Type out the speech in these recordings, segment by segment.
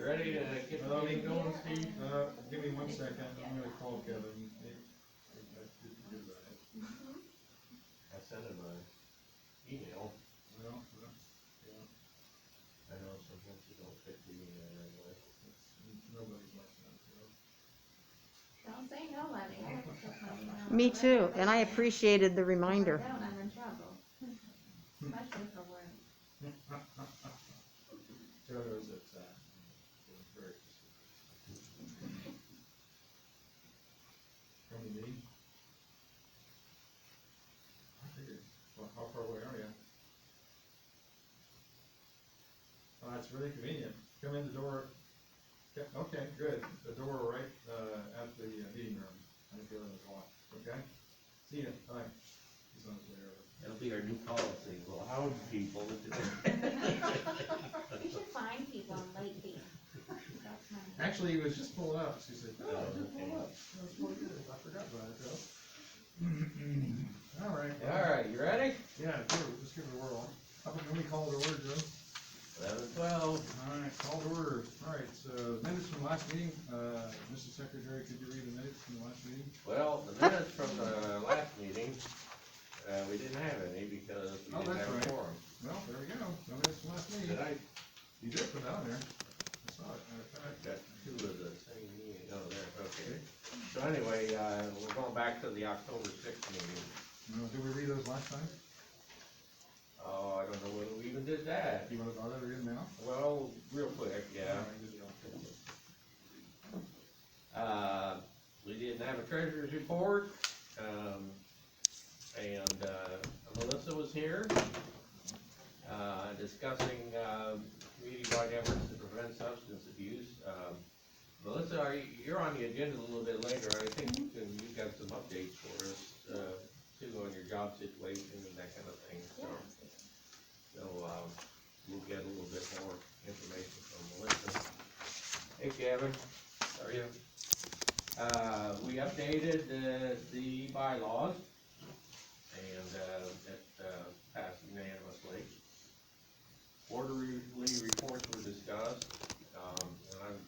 ready to get the meeting going, Steve? Give me 1 second, I'm gonna call Kevin. I sent him an email. Well, I know sometimes you don't fit the email right away. nobody's like that, Don't say nobody. I like to check my email. Me too, and I appreciated the reminder. If I don't, I'm in trouble. Especially for work. Joe knows it's, very from the meeting. I figured, well, how far away are you? Oh, that's really convenient. Come in the door. Okay, good. The door right, at the meeting room. I think you're in the block. Okay? See ya. Bye. He's on his way over. It'll be our new policy, we'll hound people. You should find people on late fees. That's funny. Actually, he was just pulling up. She said, Oh, oh, just okay. pull up. That's really good. I forgot about it, Joe. All right. Alright, you ready? Yeah, let's give it a whirl. How about when we call it order, Joe? 11:12. All right, call to order. All right, so minutes from last meeting. Mr. Secretary, could you read the minutes from the last meeting? Well, the minutes from the last meeting, we didn't have any because we Oh, didn't that's have a right. quorum. Well, there we go. No minutes from last meeting. Did I? You did put it on there. I saw it. Matter of fact. Got two of the same meeting, oh, there, okay. So anyway, we're going back to the October 6th meeting. Did we read those last time? Oh, I don't know whether we even did that. You want to bother reading them now? Well, real quick, yeah. All right, good deal. We didn't have a treasurer's report, and Melissa was here, discussing, community-wide efforts to prevent substance abuse. Melissa, you're on the agenda a little bit later, I think you've got some updates for us, too, on your job situation and that kind of thing, so. So, we'll get a little bit more information from Melissa. Hey Kevin, how are you? We updated the bylaws, and it passed unanimously. Quarterly reports were discussed, and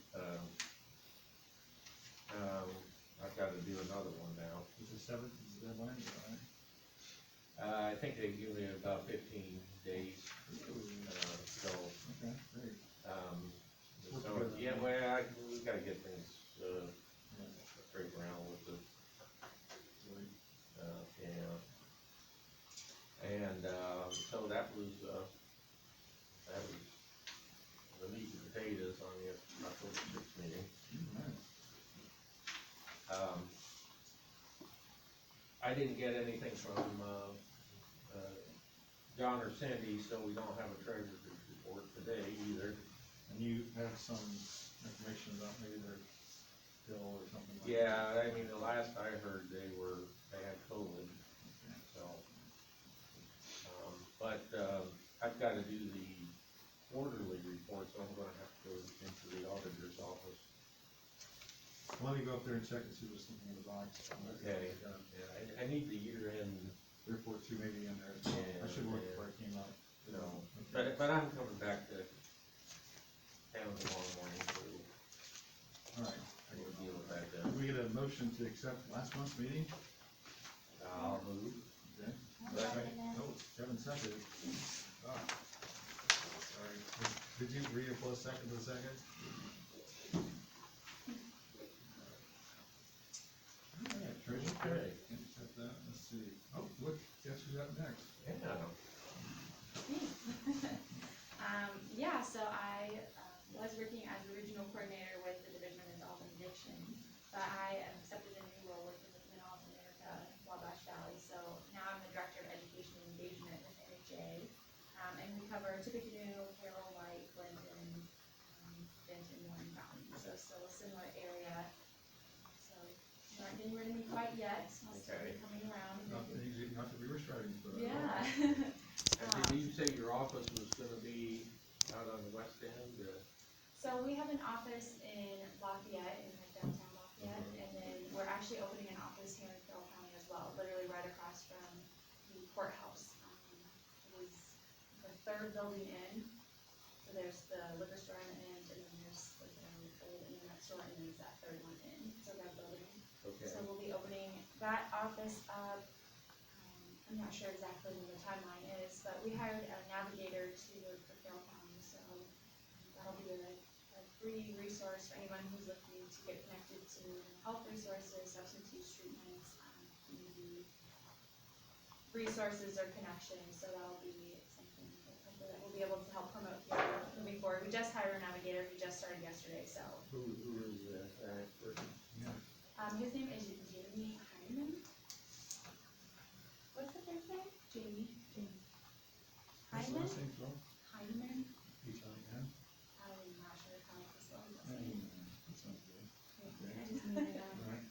I've got to do another one now. Is the 7th is the deadline? Is that right? I think they give me about 15 days, so. Okay, great. So, yeah, well, we gotta get things, straight around with the, yeah. And, so that was the meat and potatoes on the October 6th meeting. I didn't get anything from, John or Cindy, so we don't have a treasurer's report today either. And you have some information about maybe their bill or something like that? Yeah, I mean, the last I heard, they had COVID, so. But, I've gotta do the quarterly report, so I'm gonna have to go into the auditor's office. Let me go up there and check and see what's in the box. Okay, yeah, I need the year-end, Report too, maybe in there. So Yeah, I should look yeah. before I came up. you know, but I'm coming back to town tomorrow morning, so Alright. we'll deal with that Can then. we get a motion to accept last month's meeting? I'll move. Okay. Second. Oh, Kevin seconded. Ah. Sorry. Did you read a close second to the second? Yeah, Treasure. Okay. Accept that. Let's see. Oh, look, guess who's up next? Yeah. Yeah, so I was working as a regional coordinator with the Division of Mental Health and Addiction, but I accepted a new role working with Mental Health America, Wabash Valley, so now I'm the Director of Education and Engagement with NHA, and we cover Tippecanoe, Carroll, White, Clinton, Benton, Warren County, so still a similar area, so you aren't getting rid of me quite yet, I'll still be Okay. coming around. Not that we were striving for that. Yeah. And did you say your office was gonna be out on the west end? So we have an office in Lafayette, in like downtown Lafayette, and then we're actually opening an office here in Carroll County as well, literally right across from the courthouse. It is the third building in, so there's the liquor store on the end, and then there's like So we'll be opening that office up. I'm not sure exactly when the timeline is, but we hired a navigator to work for Carroll County, so that'll be a free resource for anyone who's looking to get connected to health resources, substance use treatments, community resources or connections, so that'll be something that hopefully that we'll be able to help promote here moving forward. We just hired a navigator, he just started yesterday, so. Who is that person? His name is Jamie Hyman. What's the first name? Jamie. What's the Hyman? last name, Phil? Hyman? H-I-N? I'm not sure how to spell his last Hyman. name. That sounds good. I just made it up. Alright,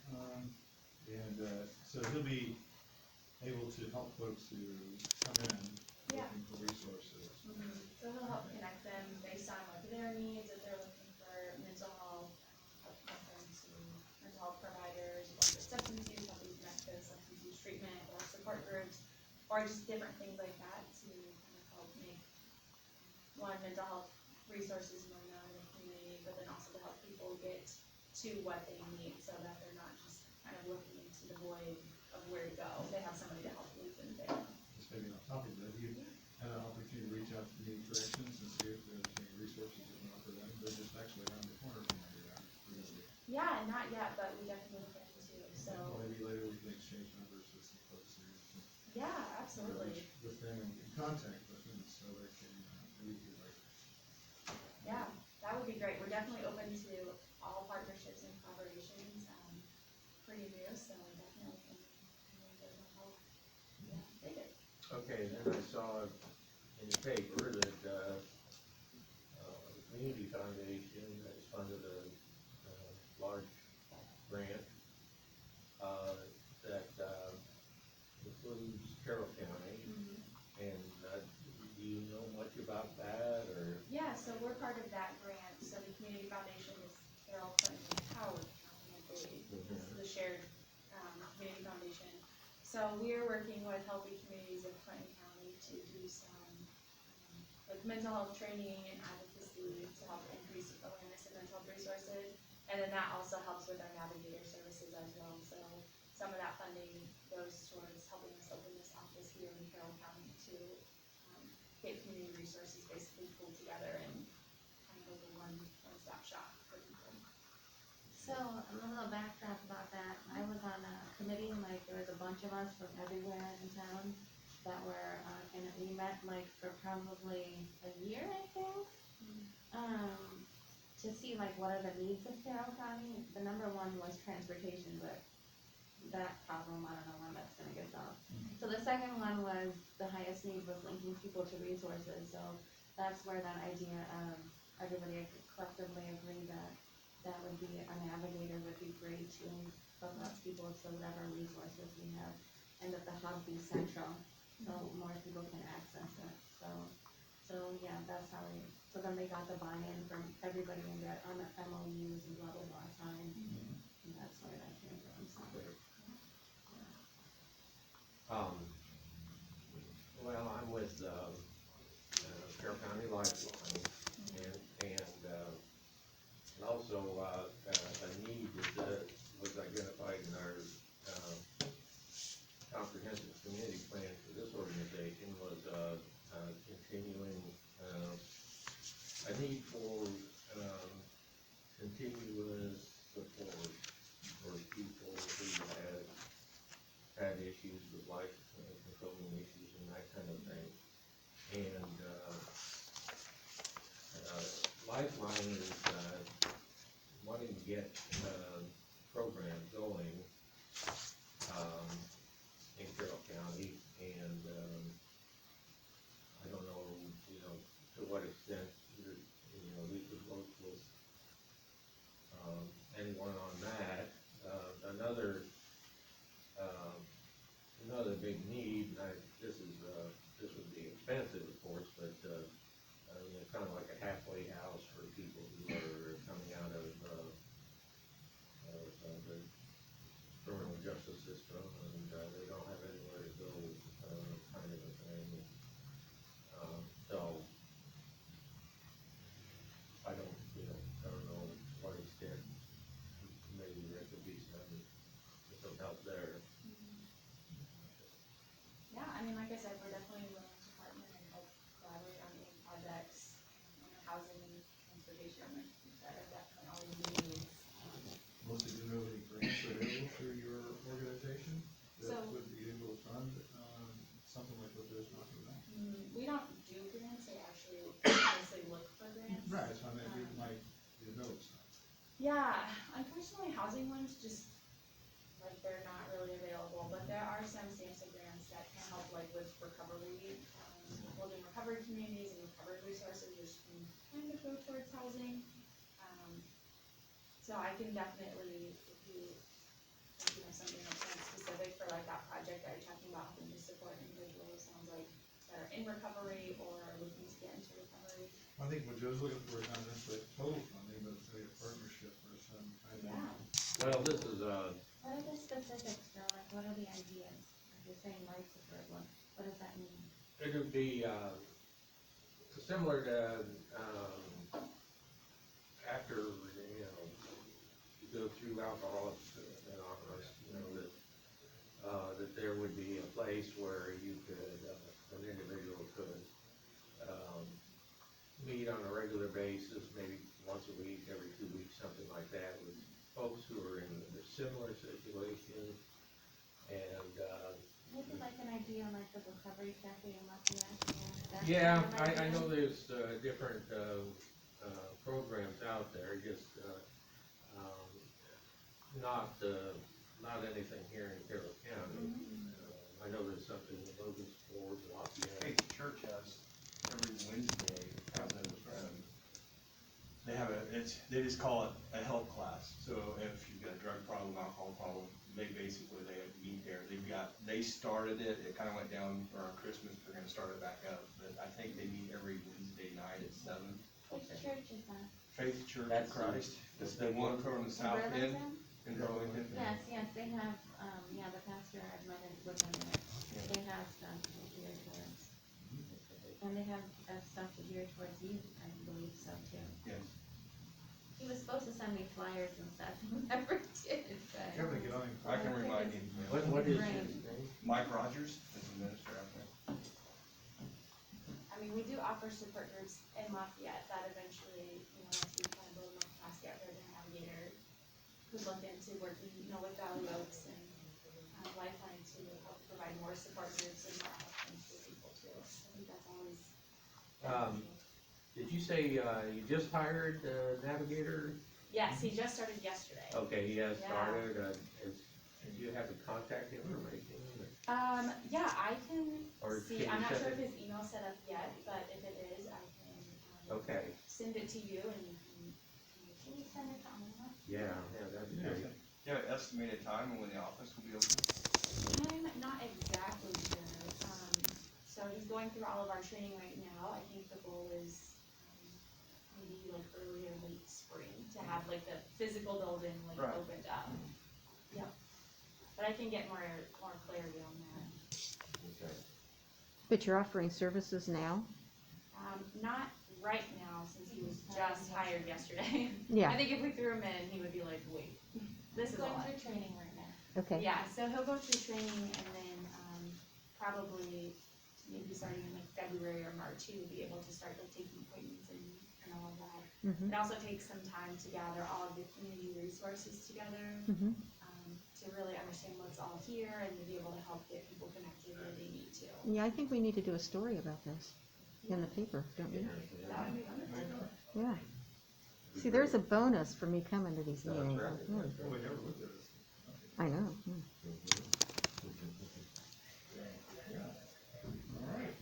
and, so he'll be able to help folks who come in Yeah. looking for resources. So he'll help connect them based on what their needs, if they're looking for mental health, help connect them to mental health providers, or for substance use, help them connect to substance use treatment, or support groups, or just different things like that to kind of help make mental health resources more known in the community, but then also to help people get to what they need so that they're not just kind of looking into the void of where to go. They have somebody to help lead them there. Just maybe on top of that, you had an opportunity to reach out to community corrections and see if there's any resources that can offer them. They're just actually around the corner from where you're at. Yeah, not yet, but we definitely plan to, so, Maybe later we can exchange numbers with some folks here. yeah, absolutely. With them and in contact with them, so they can, maybe do like. Yeah, that would be great. We're definitely open to all partnerships and collaborations, pretty new, so definitely can help. Yeah, dig it. Okay, then I saw in the paper that, the Community Foundation has funded a large grant, that, includes Carroll County, and, do you know much about that, or? Yeah, so we're part of that grant, so the Community Foundation is Carroll, Clinton, and Howard County, I believe. This is the shared, community foundation. So we're working with Healthy Communities of Clinton County to do some, like mental health training and advocacy to help increase awareness of mental health resources. And then that also helps with our navigator services as well. So some of that funding goes towards helping us open this office here in Carroll County to get community resources basically pulled together and kind of over one-stop shop for people. So, a little backdrop about that, I was on a committee, like, there was a bunch of us from everywhere in town that were, and we met like for probably a year, I think. To see like what are the needs of Carroll County. The number one was transportation, but that problem, I don't know when that's gonna get solved. So the second one was, the highest need was linking people to resources, so that's where that idea of everybody collectively agreed that that would be, a navigator would be great to hook up people to whatever resources we have, and that the hub be central, so more people can access it, so yeah, that's how so then they got the buy-in from everybody in there on the MOUs and blah, blah, blah, signed, and that's where that came from, so. Well, I'm with, Carroll County Lifeline, and also, a need that, was identified in our, comprehensive community plan for this organization was, continuing, a need for, continuous support for people who had issues with life controlling issues and that kind of thing. And, Lifeline is, wanting to get, program going, in Carroll County, and, I don't know, to what extent, we could work with, anyone on that. Another big need, and this would be expensive, of course, but, kind of like a halfway house for people who are coming out of the there. Yeah, I mean, like I said, we're definitely willing to partner and help collaborate on any projects, in the housing and transportation that are definitely always needed. Most of you know any grants available through your organization that So- would be able to fund, something like what they're talking about? We don't do grants, they actually mostly look for grants. Right, so I mean, you might, you know it's not. Yeah, unfortunately, housing ones just, like, they're not really available, but there are some SAMHSA grants that can help, like, with recovery, building recovery communities and recovery resources, which can kind of go towards housing. So I can definitely, if you know, something that's kind of specific for like that project that you're talking about, helping to support individuals, sounds like that are in recovery or looking to get into recovery. I think what Joe's looking for is not necessarily total funding, but it's a partnership or some kind of. Yeah. Well, this is, What are the specifics, Joe, like, what are the ideas? If you're saying life support, what does that mean? it would be, similar to, after, you know, you go through Alcoholics Anonymous, you know, that there would be a place where you could, an individual could, meet on a regular basis, maybe once a week, every 2 weeks, something like that, with folks who are in a similar situation, and, Maybe like an idea on like the recovery cafe in Lafayette? yeah, I know there's, different, programs out there, just, not anything here in Carroll County. I know there's something in Logansport, Lafayette. Faith Church has every Wednesday, they have they just call it a health class. So if you've got a drug problem, alcohol problem, they meet there. They started it, it kinda went down around Christmas, they're gonna start it back up. But I think they meet every Wednesday night at 7. Which church is that? Faith Church of That's Christ, the it's the big one one. from the south end Burlington? in Burlington. Yes, they have, the pastor, I've met him with them there, they have stuff geared towards. And they have, stuff geared towards youth, I believe so too. Yes. He was supposed to send me flyers and stuff, he never did, but. Kevin, get on. I can remind you. What is his Right. name? Mike Rogers is the minister out there. I mean, we do offer support groups in Lafayette that eventually, you know, once we kind of build enough capacity out there, the navigator could look into working, you know, with Valley Oaks and Lifeline to help provide more support groups and more options for people too. I think that's always. Did you say, you just hired the navigator? Yes, he just started yesterday. Okay, he has Yeah. started, do you have the contact information? Yeah, I can Or see, can I'm you not send sure it? if his email's set up yet, but if it is, I can, Okay, send it to you and you can. Can you send it to Alma? yeah, that'd be great. Do you have an estimated time when the office will be open? I'm not exactly sure, so he's going through all of our training right now, I think the goal is, maybe like early or late spring, to have like the physical building like Right. opened up. Yep, but I can get more clarity on that. Okay. But you're offering services now? Not right now, since he was just hired yesterday. Yeah. I think if we threw him in, he would be like, wait, this is a Going lot. through training right now. Okay. Yeah, so he'll go through training and then, probably maybe starting in like February or March, he will be able to start like taking appointments and all of that. Mhm. It also takes some time to gather all of the community resources together, Mhm. to really understand what's all here and to be able to help get people connected where they need to. Yeah, I think we need to do a story about this in the paper, don't we? That would be wonderful. Yeah. See, there's a bonus for me coming to these That's meetings. right, Yeah. that's Oh, we right. never looked at it. I know. Yeah. All right.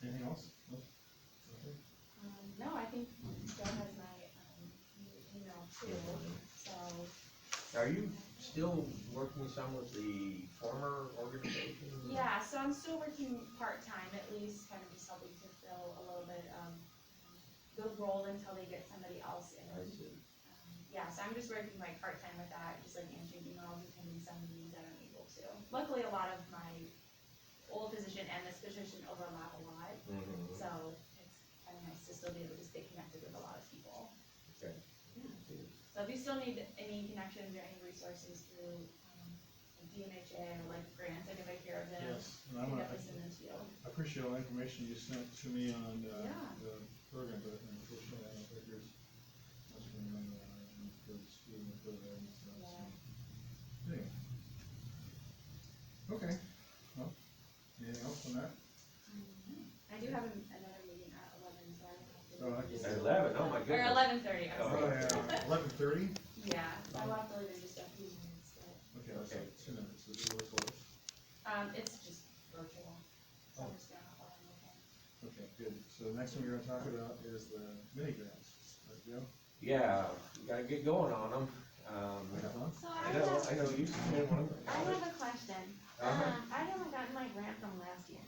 Anything else? No? Okay. No, I think Joe has my, email too, so. Are you still working some with the former organization? Yeah, so I'm still working part-time, at least kind of just helping to fill a little bit of the role until they get somebody else in. I see. Yeah, so I'm just working like part-time with that, just like answering emails, attending some meetings that I'm able to. Luckily, a lot of my old position and this position overlap a lot, Mhm. so it's kind of nice to still be able to stay connected with a lot of people. Okay. So if you still need any connections or any resources through DMHA or like grants, I can take care of them. Yes, and To get this in this field. I appreciate all the information you sent to me on, Yeah. the program, but unfortunately, I don't think there's much going on, for the school and for that and stuff, so. Anyway. Okay, well, anything else on that? I do have another meeting at 11, so I don't have to. Oh, I just- At 11, oh my Or goodness. 11:30, I'm Oh, Oh, sorry. yeah, 11:30? Yeah, so I'll have to leave in just a few minutes, but, Okay, that's Okay. like 2 minutes, is it what's close? it's just virtual. So I'm Oh. just gonna hop on and look. Okay, good, so the next one we're gonna talk about is the mini grants, right, Joe? Yeah, you gotta get going on them. Have fun? So I know you submitted one. I have a question. Uh-huh. I haven't gotten my grant from last year.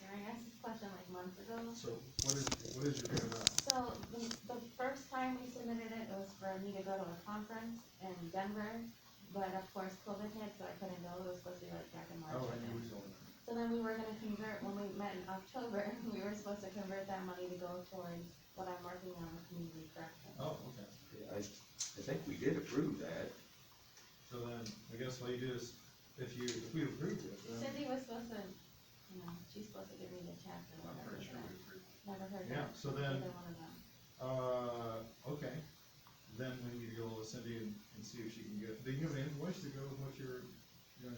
And I asked this question like months ago. So what is your grant about? So the first time we submitted it, it was for me to go to a conference in Denver. But of course, COVID hit, so I couldn't go. It was supposed to be like back in March. Oh, I and think. you told me. So then we were gonna convert, when we met in October, we were supposed to convert that money to go towards what I'm working on with community corrections. Oh, okay. I think we did approve that. So then, I guess all you do is, if we approved it, then, Cindy was supposed to, she's supposed to give me the check or I'm whatever. pretty sure but we approved. Never heard Yeah, back so from then- either one of them. okay. Then we need to go with Cindy and see if she can get, do you have an invoice to go with what you're gonna,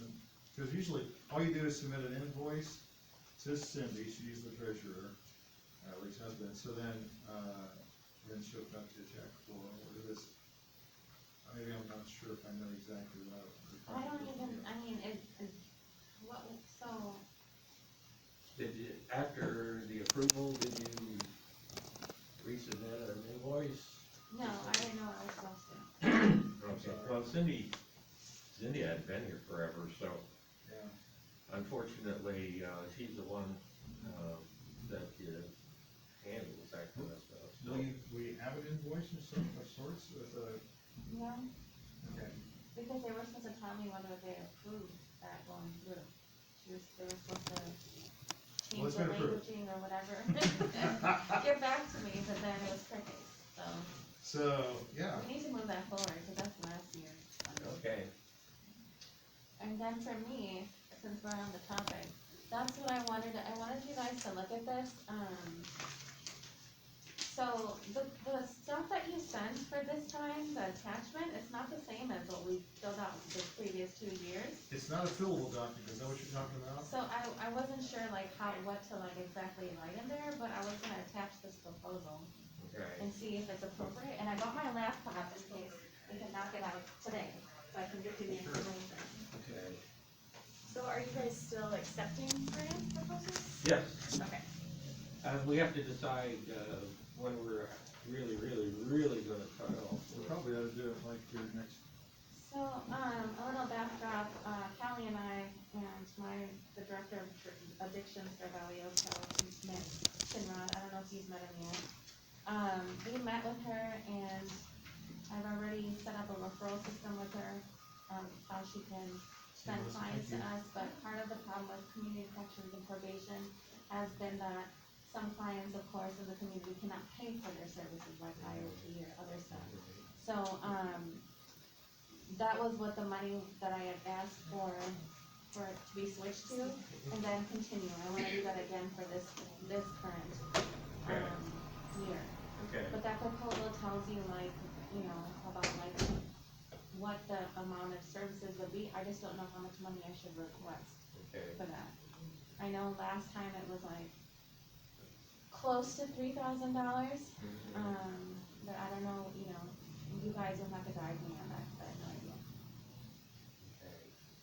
because usually, all you do is submit an invoice to Cindy, she's the treasurer, Rick's husband, so then she'll cut you a check for, what is this? Maybe I'm not sure if I know exactly what. I don't even, I mean, what, so, Did you, after the approval, did you resubmit an invoice? no, I didn't know I was supposed to. Okay, well, Cindy hadn't been here forever, so Yeah, unfortunately, she's the one, that handles that kind of stuff, so. we have an invoice of sorts with a, No, okay, because they were supposed to tell me whether they approved that going through. They were supposed to Well, change it's the been approved. languaging or whatever. Get back to me, but then it was crickets, so. so, yeah, We need to move that forward, because that's last year. Okay, And then for me, since we're on the topic, that's what I wanted you guys to look at this, so the stuff that you sent for this time, the attachment, it's not the same as what we filled out the previous 2 years. it's not a fillable document, is that what you're talking about? So I wasn't sure like what to like exactly write in there, but I was gonna attach this proposal okay. and see if it's appropriate, and I got my laptop in case we can knock it out today, so I can get you the information. Okay. So are you guys still accepting grant proposals? Yes, Okay. we have to decide, when we're really gonna cut off. We probably ought to do it like your next, So, a little backdrop, Callie and I, and the director of addictions for Valley Oak, Shinrod, I don't know if you've met him yet. We met with her, and I've already set up a referral system with her, how she can send Seamless, clients to thank you. us, but part of the problem with community corrections and probation has been that some clients, of course, in the community cannot pay for their services like IoT or other stuff. So, that was what the money that I had asked for it to be switched to, and then continue. I wanna do that again for this current, year. Okay, But that proposal tells you like, about like what the amount of services would be. I just don't know how much money I should request okay. for that. I know last time it was like close to $3,000, but I don't know, you guys will have to guide me on that, 'cause I have no idea. Okay.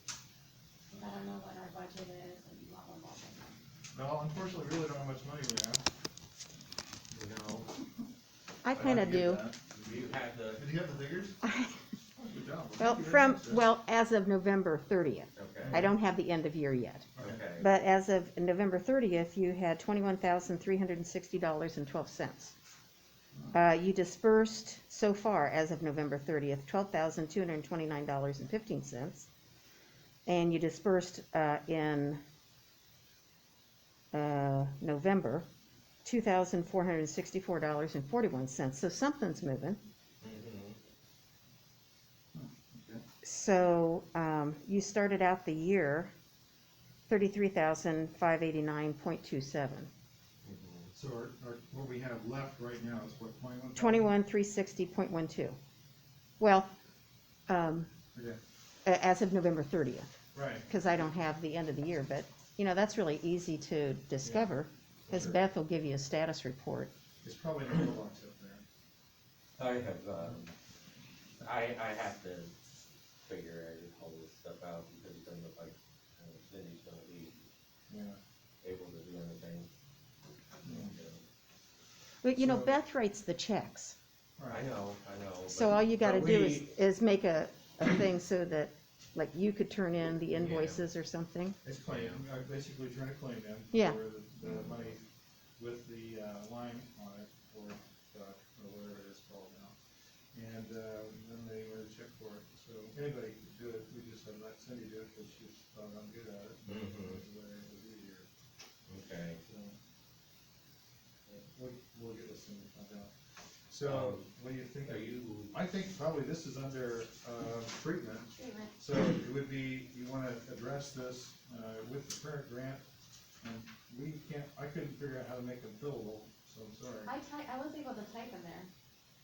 'Cause I don't know what our budget is and blah, blah, blah, blah. no, unfortunately, we really don't have much money we have. You know, I kinda do. you have the, Did you have the figures? Good job. Well, Thank you very much, sir. as of November 30th. okay, I don't have the end of year yet. okay. But as of November 30th, you had $21,360.12. You dispersed so far, as of November 30th, $12,229.15. And you dispersed in November, $2,464.41. So something's moving. Mhm. So, you started out the year 33,589.27. So what we have left right now is what, 21,000? 21,360.12. Well, Okay, as of November 30th, right. because I don't have the end of the year, but, that's really easy to discover, because Sure. Beth will give you a status report. It's probably in the mailbox up there. I have, I have to figure all this stuff out because it doesn't look like Cindy's gonna be Yeah. able to do anything. But, So- Beth writes the checks, I know. so but- all you gotta but do we- is make a thing so that, like, you could turn in the invoices or something. It's claim, basically trying to claim in. Yeah. For the money with the, line on it, or whatever it is called now. And, then they write a check for it, so anybody could do it, we just had let Cindy do it, because she's thought I'm good at it. Mhm. That's the way it was easier, Okay. so. We'll get this thing found out. So, what do you think? Are you, I think probably this is under, treatment. Treatment. So it would be, you wanna address this, with the current grant, and I couldn't figure out how to make them fillable, so I'm sorry. I was able to type in there.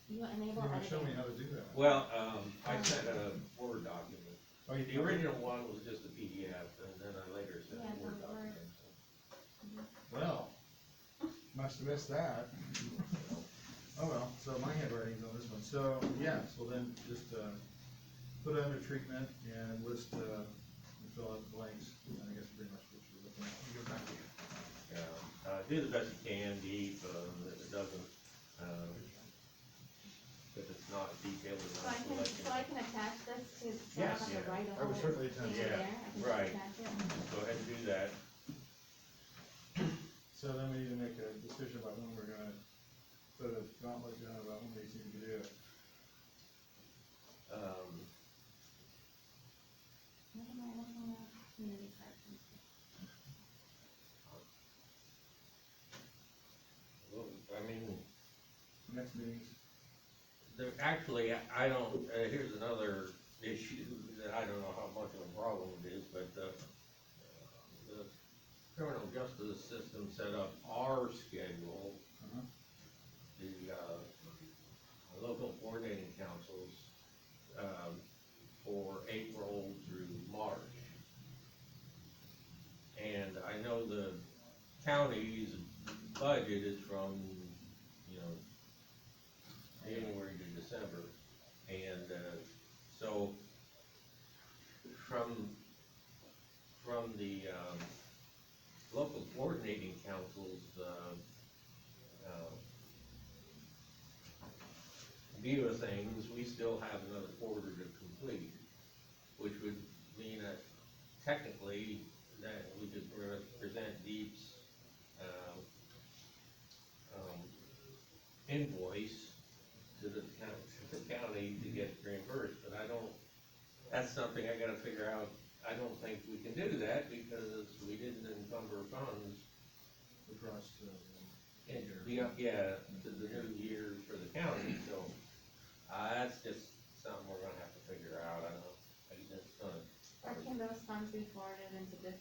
You You enable wanna show me editing. how to do that? well, I sent a Word document. Oh, you The did? original one was just a PDF, and then I later sent Yeah, a Word the Word. document. Well, must have missed that. Oh, well, so my handwriting's on this one, so, yeah, so then just, put it under treatment and list, and fill out the blanks, I guess pretty much what you're looking at. Let me go back to you. Yeah, do the best you can, deep, if it doesn't, if it's not detailed So enough, we'll let you I can attach this to, so I Yes, don't have yeah. to write a I whole would certainly thing attach in it. there. I can just Right. attach it. go ahead and do that. So then we need to make a decision about when we're gonna put a gauntlet down about when these need to do it. What am I looking at? Community parks and stuff. Well, I mean, Next meeting's, actually, I don't, here's another issue that I don't know how much of a problem it is, but, the criminal justice system set up our schedule, uh-huh, the, local coordinating councils, for April through March. And I know the county's budget is from, January to December. And, so, from the, local coordinating councils, view of things, we still have another quarter to complete, which would mean that technically, that we could present Deep's, invoice to the county to get reimbursed, but I don't, that's something I gotta figure out. I don't think we can do that because we didn't encumber funds across to, yeah, to the new year for the county, so, that's just something we're gonna have to figure out, I don't know. Or can those funds be forwarded into this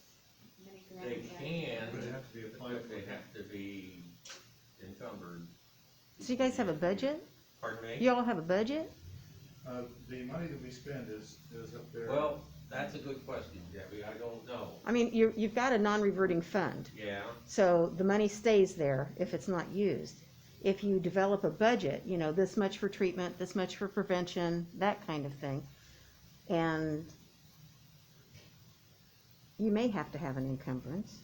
mini grant? They can, Would it have to be applied but they for? have to be encumbered. So you guys have a budget? Pardon me? You all have a budget? The money that we spend is up there. Well, that's a good question, Debbie, I don't know. I mean, you've got a non-reverting fund, Yeah, so the money stays there if it's not used. If you develop a budget, this much for treatment, this much for prevention, that kind of thing, and you may have to have an encumbrance.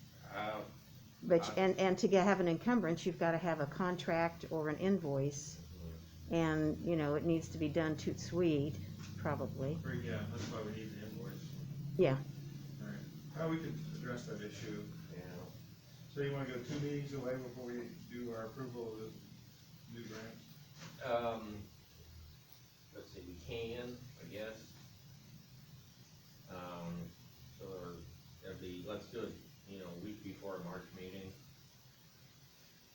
But, and to have an encumbrance, you've gotta have a contract or an invoice, and, it needs to be done toot sweet, probably. Yeah, that's why we need the invoice. Yeah, Alright, how we can address that issue, yeah. so you wanna go 2 meetings away before we do our approval of the new grant? Let's see, we can, I guess. So that'd be, let's do it, a week before our March meeting.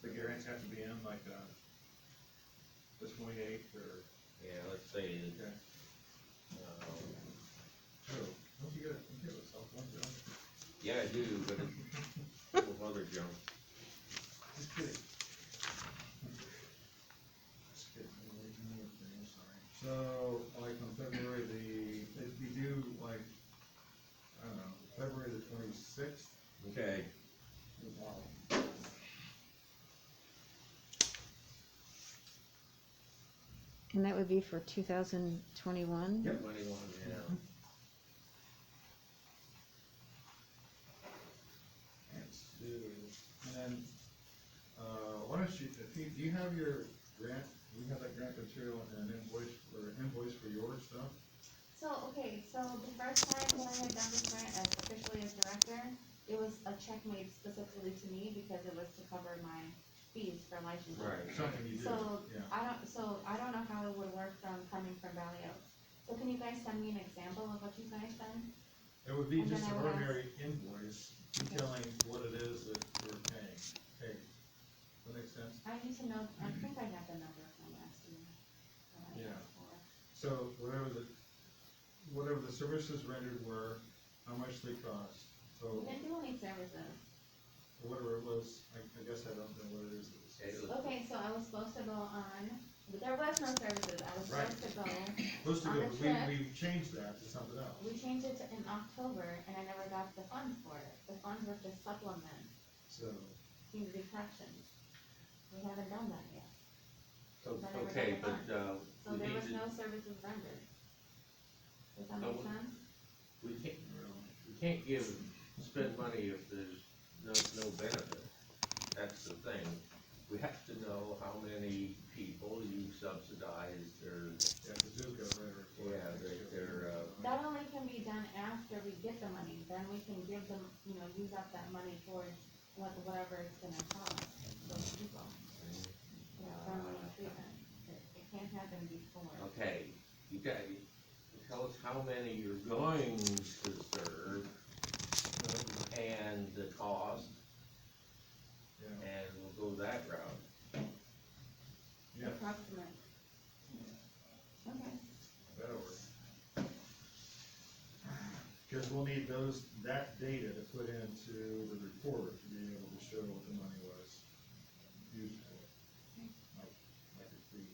The grants have to be in like, the 28th or, Yeah, let's say, okay, Yeah, I do, but it's full of other junk. Just kidding. Just kidding, I'm sorry. So, like on February we do like, I don't know, February the 26th? Okay, Wow. And that would be for 2021? Yep. 21, yeah. Let's do, and then, why don't you, do you have your grant, do you have that grant material and an invoice for your stuff? So, okay, so the first time that I had done this grant as officially as director, it was a check made specifically to me because it was to cover my fees for licensing. Right. Something you do, So, yeah. I don't know how it would work coming from Valley Oaks. So can you guys send me an example of what you guys send? It would be And just then an I would ordinary invoice detailing what it is that we're paying. Hey, that make sense? I need to know, I think I got the number from last year. that I Yeah. asked for. So whatever the services rendered were, how much they cost, We so didn't do any services. whatever it was, I guess I don't know what it is. It was- Okay, so I was supposed to go on, but there was no services, I was Right. supposed to go, Supposed to On go, the but trip. we changed that to something else. we changed it to in October, and I never got the funds for it. The funds were to supplement, So, seem to be corrections. We haven't done that yet, So, But I never okay, got the but, so we there need was to, no services rendered. Does that Oh, make sense? we can't spend money if there's no benefit. That's the thing. We have to know how many people you subsidize their, yeah, the zoo's got to write a report. Yeah, they're, That only can be done after we get the money, then we can give them, use up that money towards whatever it's gonna cost those people. Family treatment, it can't happen before. okay, you tell us how many you're going to serve and the cost, Yeah, and we'll go that route. yeah, Approximate. Okay. that'll work. Because we'll need that data to put into the report to be able to show what the money was used for. Like if we,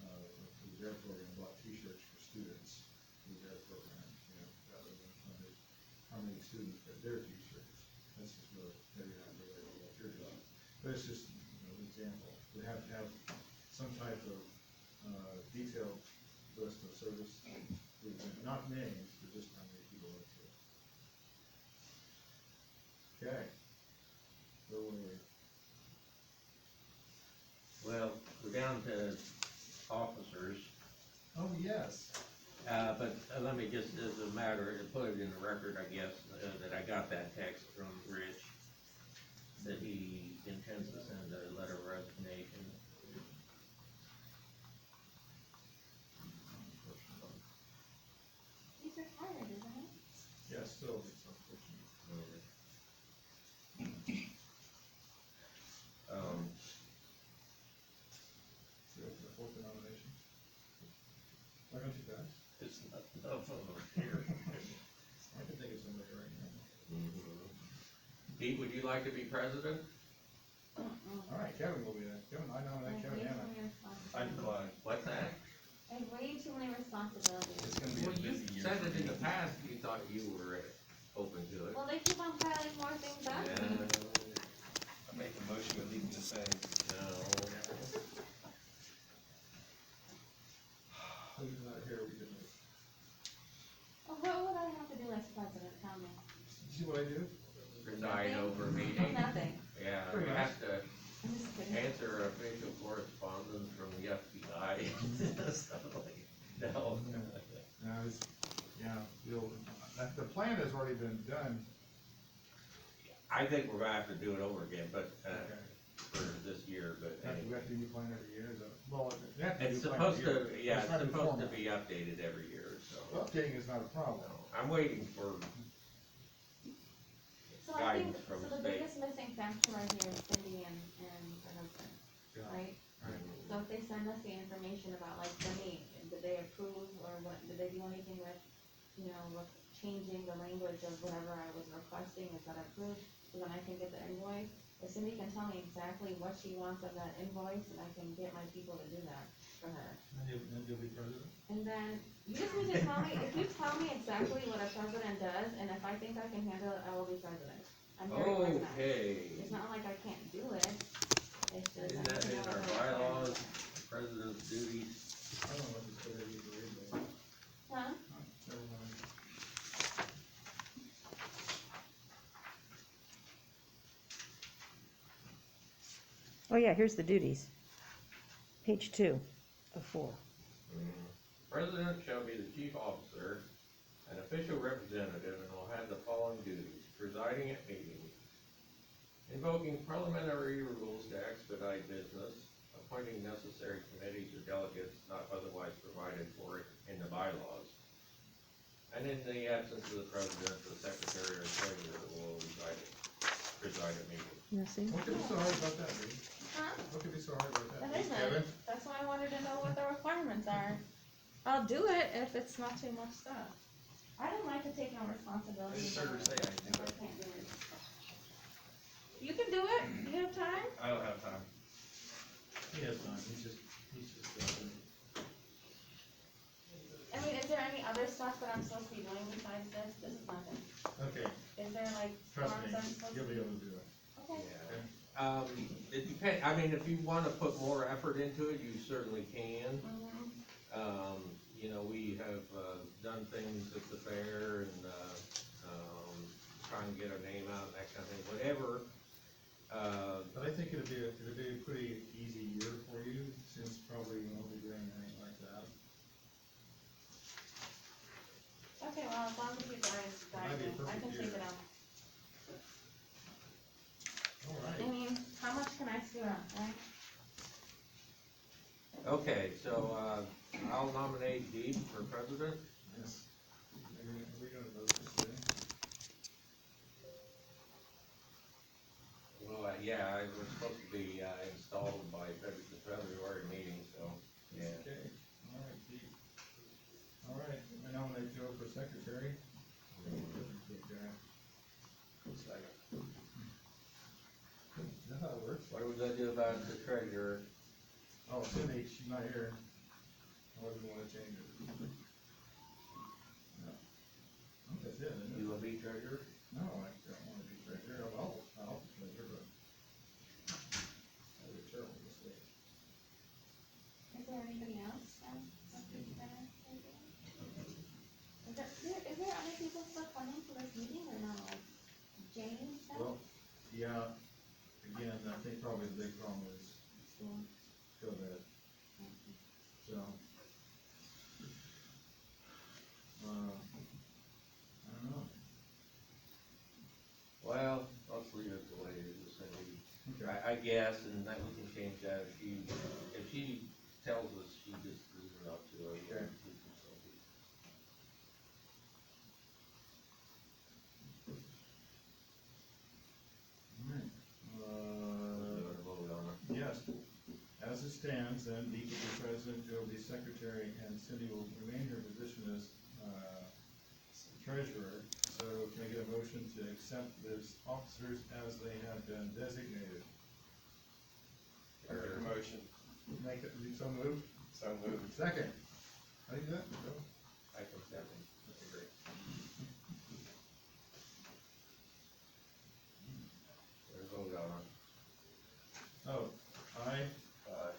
for the DARE program, bought t-shirts for students, for the DARE program, that would have funded how many students got their t-shirts. That's just really, maybe not related to what you're doing, but it's just, an example. We have to have some type of, detailed list of service, not names, but just how many people went to it. Okay. Where were we? Well, we're down to officers, Oh, yes. but let me just, as a matter, to put it in the record, I guess, that I got that text from Rich, that he intends to send a letter of resignation. He's retired, isn't he? Yeah, still, it's unfortunate. So, the fourth nomination? Why don't you guys? It's not enough of them here. I can think of somebody right now. Pete, would you like to be president? All right, Kevin will be there. Kevin, I I nominate have way Kevin too Hanna. many I responsibilities. decline. What's that? I have way too many responsibilities. It's gonna be Well, a you busy year. said for it in me. the past, you thought you were open to it. Well, they keep on piling more things on Yeah, me. I make a motion with leaving the same. no. Who's not here, we can move. Well, what would I have to do as president, tell me? You see what I do? Preside over Oh, meeting. nothing. Yeah, Pretty you much. have to I'm just kidding. answer official correspondence from the FBI. Stuff like that. No. No, yeah, the plan has already been done. I think we're gonna have to do it over again, but, Okay. for this year, but We anyway. have to do new plan every year, is that, well, we have to do It's plan supposed every year. to, yeah, It's not it's supposed to formal. be updated every year, so. Updating is not a problem. I'm waiting for So I think, guidance from so the the state. biggest missing factor right here is Cindy and her husband, Yeah. right? Right. So if they send us the information about like the name, did they approve or what, did they do anything with, with changing the language of whatever I was requesting, is that approved, so then I can get the invoice. If Cindy can tell me exactly what she wants on that invoice, and I can get my people to do that for her. And you'll be president? And then, you just need to tell me, if you tell me exactly what a president does, and if I think I can handle it, I will be president. I'm very organized. Okay. It's not like I can't do it, it's just. Isn't I that need to in know our what the requirements bylaws, president's duties? I don't know what this better be to read, but, are. Huh? never mind. Oh, yeah, here's the duties. Page 2 of 4. President shall be the chief officer, an official representative, and will have the following duties: presiding at meetings, invoking parliamentary rules to expedite business, appointing necessary committees or delegates not otherwise provided for in the bylaws, and in the absence of the president, the secretary or treasurer will preside at meetings. You see? What could be so hard about that, Reed? Huh? What could be so hard about that? That Kevin? isn't, that's why I wanted to know what the requirements are. I'll do it if it's not too much stuff. I don't like to take on responsibility. I just heard her say I can do I it. can't do it. You can do it, you have time? I don't have time. He has time, he's just, I mean, is there any other stuff that I'm supposed to be doing besides this? This is nothing. okay, Is there like trust forms me, I'm supposed to you'll be do? able to do it. Okay. It depends, I mean, if you wanna put more effort into it, you certainly can. Mhm. You know, we have, done things at the fair and, trying to get our name out and that kind of thing, whatever. But I think it'd be a pretty easy year for you, since probably you won't be doing anything like that. Okay, well, as long as you guys guide Might be a me, I perfect can take year. it out. All I right. mean, how much can I screw up, right? Okay, so, I'll nominate Dee for president. Yes. Are we gonna vote this today? Well, yeah, I was supposed to be, installed by the February meeting, so, yeah. Okay, all right, Pete. All right, I nominate Joe for secretary. Okay. Second. That's how it works. What are we gonna do about the treasurer? Oh, Cindy, she's not here. I wouldn't wanna change it. No. I think that's it, isn't it? You will be treasurer? No, I don't wanna be treasurer. I'll be treasurer, but I'll be terrible mistake. Is there anybody else that's something better? Is there other people still coming to this meeting or no? Like James stuff? Well, yeah, again, I think probably the big problem is Yeah. COVID, so. I don't know. Well, let's leave it the way it is, Cindy. Okay. I guess, and that we can change that if she tells us, she just leaves it up to us. Okay. Alright, Vote on it. yes, as it stands, then Dee will be president, Joe will be secretary, and Cindy will remain her position as, treasurer. So can I get a motion to accept those officers as they have been designated? Make a motion. Make it, so moved? So moved. Second. How do you do that, Joe? I can second. Okay, great. There's a vote on it. Oh, aye. Aye.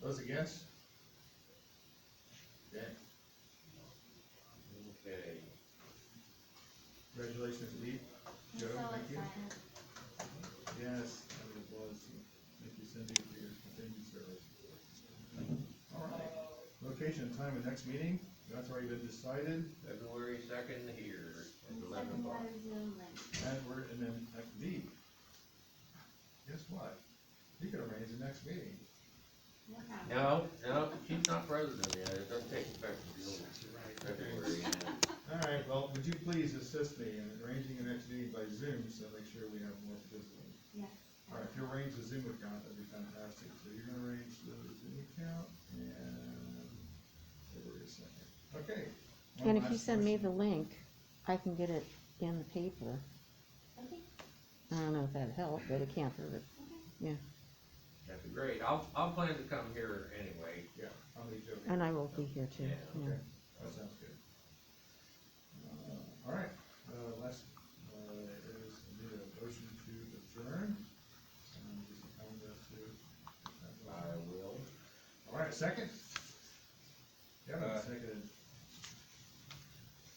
Those against? Okay. Okay. Congratulations, Dee. I'm Joe, so thank you. excited. Yes, it was. Thank you, Cindy, for your continued service. All right. Location and time of next meeting, that's already been decided. February 2nd here at And 11 send o'clock. out a Zoom link. And then, Dee, guess what? You can arrange the next meeting. What happened? No, she's not president yet, it doesn't take effect until February. All right, well, would you please assist me in arranging the next meeting by Zoom, so make sure we have more participants? Yes. All right, if you arrange the Zoom account, that'd be fantastic. So you're gonna arrange the Zoom account, and, wait a second. Okay, And if you send me the link, I can get it in the paper. Okay. I don't know if that'd help, but it can't hurt. That'd be great. I'll plan to come here anyway. Yeah, I'll be joking. And I will be here too. Yeah, yeah. Okay, that sounds good. All right, last, is need a motion to adjourn. Just tell me that to- I will. All right, second? Yeah, seconded.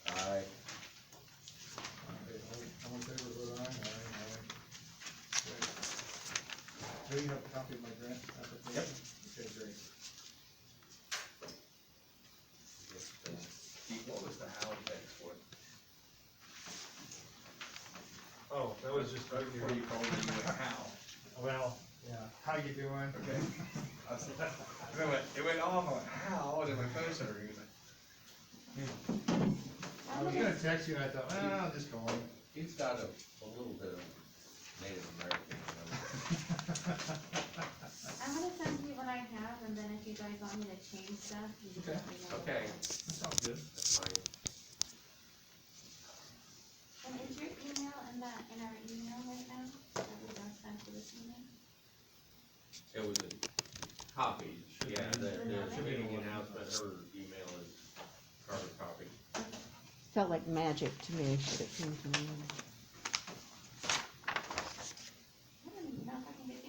Aye. All in favor, vote aye. Aye. Okay. Do you have a copy of my grant application? Yep. Okay, great. What was the Halifax one? Oh, that was just Right before you called me, you went, how? Well, yeah, how you doing? Okay. It went off, I went, how? And then my phone started ringing. I was gonna text you and I thought, well, I'll just call him. He's got a little bit of Native American in him. I'm gonna send you what I have, and then if you guys want me to change stuff, you can let me know. Okay, That sounds good. that's fine. And is your email in our email right now, that we got sent to this email? It was a copy, yeah, the meeting announcement, her email is carbon copy. Felt like magic to me, but it came to me.